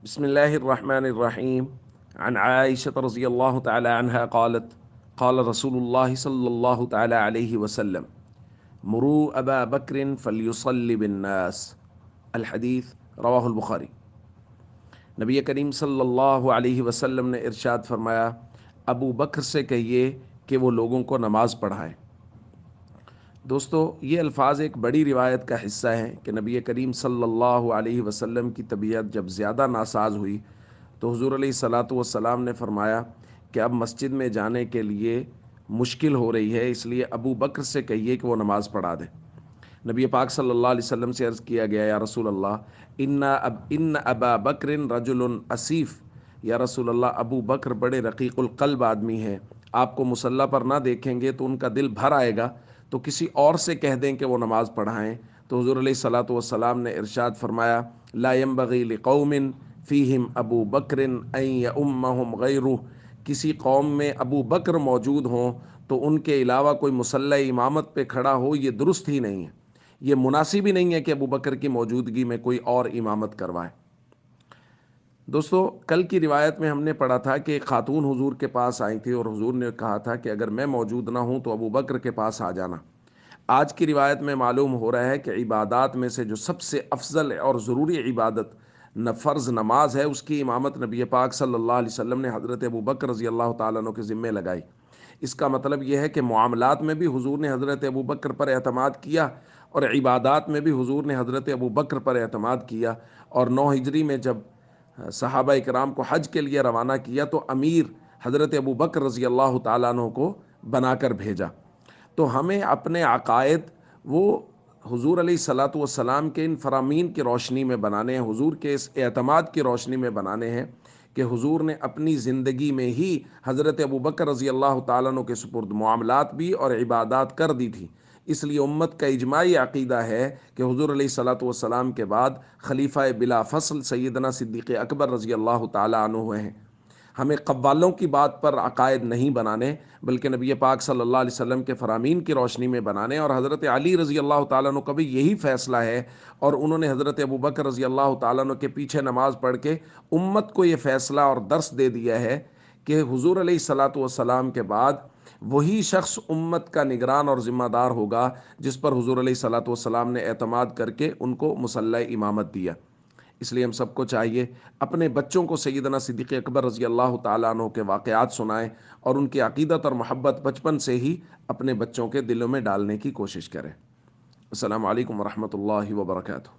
بسم الله الرحمن الرحيم. عن عائشة رضي الله تعالى عنها قالت قال رسول الله صلى الله تعالى عليه وسلم مروا أبا بكر فليصلي بالناس. الحدیث رواہ البخاری۔ نبی کریم صلی اللہ علیہ وسلم نے ارشاد فرمایا، ابو بکر سے کہیے کہ وہ لوگوں کو نماز پڑھائے۔ دوستو، یہ الفاظ ایک بڑی روایت کا حصہ ہیں کہ نبی کریم صلی اللہ علیہ وسلم کی طبیعت جب زیادہ ناساز ہوئی تو حضور علیہ الصلاۃ والسلام نے فرمایا کہ اب مسجد میں جانے کے لیے مشکل ہو رہی ہے، اس لیے ابو بکر سے کہیے کہ وہ نماز پڑھا دے۔ نبی پاک صلی اللہ علیہ وسلم سے عرض کیا گیا، یا رسول اللہ ان ابا بکر رجل اسیف، یا رسول اللہ ابو بکر بڑے رقیق القلب آدمی ہیں، آپ کو مصلی پر نہ دیکھیں گے تو ان کا دل بھر آئے گا، تو کسی اور سے کہہ دیں کہ وہ نماز پڑھائیں۔ تو حضور علیہ الصلاۃ والسلام نے ارشاد فرمایا، لا ينبغي لقوم فیہم ابو بکر ان یؤمہم غیرہ، کسی قوم میں ابو بکر موجود ہوں تو ان کے علاوہ کوئی مصلی امامت پہ کھڑا ہو، یہ درست ہی نہیں ہے، یہ مناسب ہی نہیں ہے کہ ابو بکر کی موجودگی میں کوئی اور امامت کروائے۔ دوستو، کل کی روایت میں ہم نے پڑھا تھا کہ ایک خاتون حضور کے پاس آئی تھی اور حضور نے کہا تھا کہ اگر میں موجود نہ ہوں تو ابو بکر کے پاس آ جانا۔ آج کی روایت میں معلوم ہو رہا ہے کہ عبادات میں سے جو سب سے افضل اور ضروری عبادت فرض نماز ہے، اس کی امامت نبی پاک صلی اللہ علیہ وسلم نے حضرت ابو بکر رضی اللہ تعالیٰ عنہ کے ذمے لگائی۔ اس کا مطلب یہ ہے کہ معاملات میں بھی حضور نے حضرت ابو بکر پر اعتماد کیا اور عبادات میں بھی حضور نے حضرت ابو بکر پر اعتماد کیا۔ اور 9 ہجری میں جب صحابہ اکرام کو حج کے لیے روانہ کیا تو امیر حضرت ابو بکر رضی اللہ تعالیٰ عنہ کو بنا کر بھیجا۔ تو ہمیں اپنے عقائد وہ حضور علیہ الصلاۃ والسلام کے ان فرامین کی روشنی میں بنانے ہیں، حضور کے اس اعتماد کی روشنی میں بنانے ہیں کہ حضور نے اپنی زندگی میں ہی حضرت ابو بکر رضی اللہ تعالیٰ عنہ کے سپرد معاملات بھی اور عبادات کر دی تھی۔ اس لیے امت کا اجماعی عقیدہ ہے کہ حضور علیہ الصلاۃ والسلام کے بعد خلیفہ بلا فصل سیدنا صدیق اکبر رضی اللہ تعالیٰ عنہ ہیں۔ ہمیں قوالوں کی بات پر عقائد نہیں بنانے، بلکہ نبی پاک صلی اللہ علیہ وسلم کے فرامین کی روشنی میں بنانے۔ اور حضرت علی رضی اللہ تعالیٰ عنہ کا بھی یہی فیصلہ ہے، اور انہوں نے حضرت ابو بکر رضی اللہ تعالیٰ عنہ کے پیچھے نماز پڑھ کے امت کو یہ فیصلہ اور درس دے دیا ہے کہ حضور علیہ الصلاۃ والسلام کے بعد وہی شخص امت کا نگران اور ذمہ دار ہوگا جس پر حضور علیہ الصلاۃ والسلام نے اعتماد کر کے ان کو مصلی امامت دیا۔ اس لیے ہم سب کو چاہیے اپنے بچوں کو سیدنا صدیق اکبر رضی اللہ تعالیٰ عنہ کے واقعات سنائیں اور ان کی عقیدت اور محبت بچپن سے ہی اپنے بچوں کے دلوں میں ڈالنے کی کوشش کریں۔ السلام علیکم ورحمۃ اللہ وبرکاتہ۔